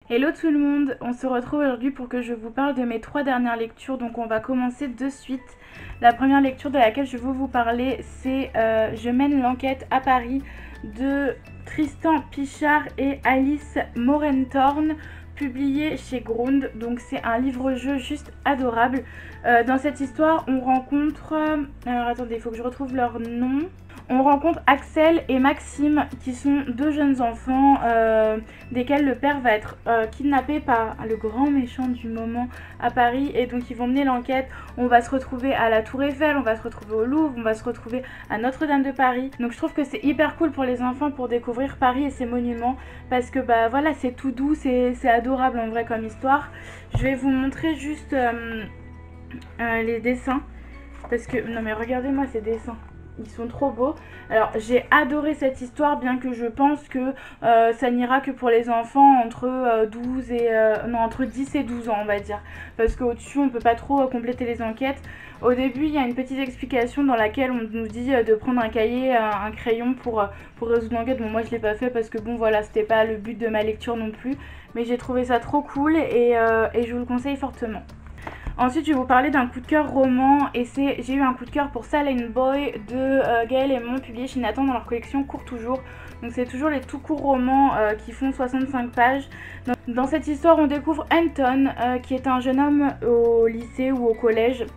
Hello tout le monde, on se retrouve aujourd'hui pour que je vous parle de mes 3 dernières lectures, donc on va commencer de suite. La première lecture de laquelle je veux vous parler, c'est Je mène l'enquête à Paris de Tristan Pichard et Alice Morenthorn, publié chez Grund. Donc c'est un livre-jeu juste adorable. Dans cette histoire, on rencontre... alors attendez, il faut que je retrouve leur nom. On rencontre Axel et Maxime qui sont deux jeunes enfants desquels le père va être kidnappé par le grand méchant du moment à Paris, et donc ils vont mener l'enquête. On va se retrouver à la Tour Eiffel, on va se retrouver au Louvre, on va se retrouver à Notre-Dame de Paris. Donc je trouve que c'est hyper cool pour les enfants pour découvrir Paris et ses monuments parce que bah voilà, c'est tout doux, c'est adorable en vrai comme histoire. Je vais vous montrer juste les dessins parce que non mais regardez-moi ces dessins. Ils sont trop beaux. Alors j'ai adoré cette histoire, bien que je pense que ça n'ira que pour les enfants entre 12 et entre 10 et 12 ans on va dire, parce qu'au-dessus on peut pas trop compléter les enquêtes. Au début il y a une petite explication dans laquelle on nous dit de prendre un cahier, un crayon pour résoudre l'enquête. Bon, moi je l'ai pas fait parce que bon voilà, c'était pas le but de ma lecture non plus, mais j'ai trouvé ça trop cool et je vous le conseille fortement. Ensuite, je vais vous parler d'un coup de cœur roman, et j'ai eu un coup de cœur pour Silent Boy de Gaël Aymon, publié chez Nathan dans leur collection Court Toujours. Donc c'est toujours les tout courts romans qui font 65 pages. Dans cette histoire, on découvre Anton, qui est un jeune homme au lycée ou au collège,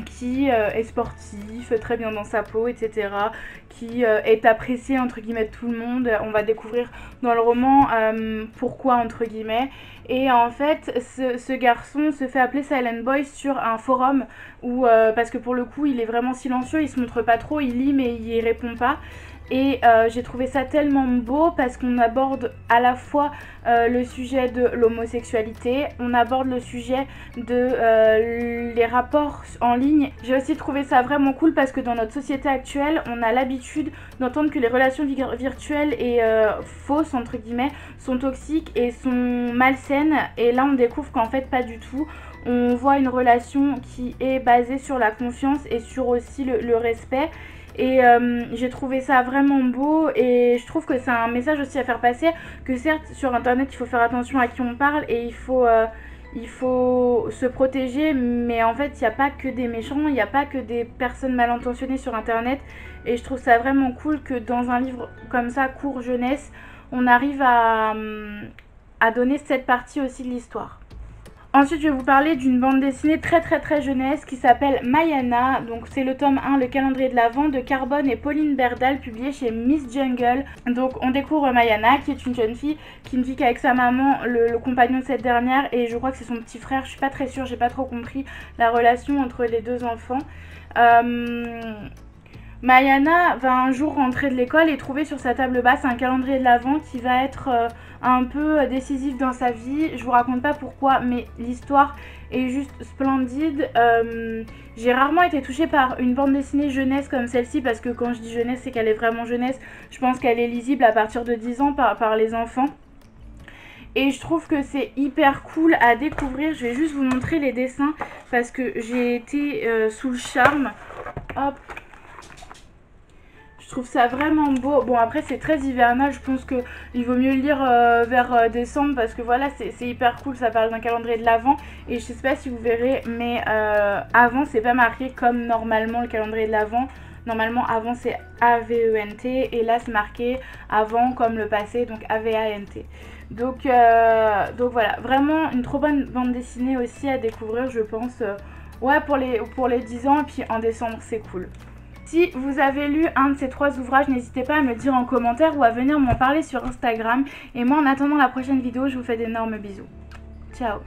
qui est sportif, très bien dans sa peau, etc., qui est apprécié entre guillemets de tout le monde. On va découvrir dans le roman pourquoi entre guillemets. Et en fait ce garçon se fait appeler Silent Boy sur un forum où parce que pour le coup il est vraiment silencieux, il se montre pas trop, il lit mais il répond pas. Et j'ai trouvé ça tellement beau parce qu'on aborde à la fois le sujet de l'homosexualité, on aborde le sujet de les rapports en ligne. J'ai aussi trouvé ça vraiment cool parce que dans notre société actuelle, on a l'habitude d'entendre que les relations virtuelles et fausses entre guillemets sont toxiques et sont malsaines, et là on découvre qu'en fait pas du tout. On voit une relation qui est basée sur la confiance et sur aussi le respect. Et j'ai trouvé ça vraiment beau, et je trouve que c'est un message aussi à faire passer, que certes sur internet il faut faire attention à qui on parle et il faut se protéger, mais en fait il n'y a pas que des méchants, il n'y a pas que des personnes mal intentionnées sur internet, et je trouve ça vraiment cool que dans un livre comme ça, court jeunesse, on arrive à donner cette partie aussi de l'histoire. Ensuite, je vais vous parler d'une bande dessinée très jeunesse qui s'appelle Mayana. Donc c'est le tome 1, le calendrier de l'Avent, de Carbone et Pauline Berdal, publié chez Miss Jungle. Donc on découvre Mayana, qui est une jeune fille qui ne vit qu'avec sa maman, le compagnon de cette dernière, et je crois que c'est son petit frère. Je suis pas très sûre, j'ai pas trop compris la relation entre les deux enfants. Mayana va un jour rentrer de l'école et trouver sur sa table basse un calendrier de l'Avent qui va être un peu décisif dans sa vie. Je vous raconte pas pourquoi, mais l'histoire est juste splendide. J'ai rarement été touchée par une bande dessinée jeunesse comme celle-ci, parce que quand je dis jeunesse, c'est qu'elle est vraiment jeunesse. Je pense qu'elle est lisible à partir de 10 ans par les enfants. Et je trouve que c'est hyper cool à découvrir. Je vais juste vous montrer les dessins parce que j'ai été sous le charme. Hop. Je trouve ça vraiment beau. Bon, après c'est très hivernal, je pense qu'il vaut mieux le lire vers décembre, parce que voilà, c'est hyper cool. Ça parle d'un calendrier de l'Avent, et je sais pas si vous verrez, mais avant c'est pas marqué comme normalement le calendrier de l'Avent. Normalement avant c'est A-V-E-N-T, et là c'est marqué avant comme le passé, donc A-V-A-N-T. Donc voilà, vraiment une trop bonne bande dessinée aussi à découvrir, je pense. Ouais, pour les 10 ans, et puis en décembre c'est cool. Si vous avez lu un de ces 3 ouvrages, n'hésitez pas à me le dire en commentaire ou à venir m'en parler sur Instagram. Et moi, en attendant la prochaine vidéo, je vous fais d'énormes bisous. Ciao!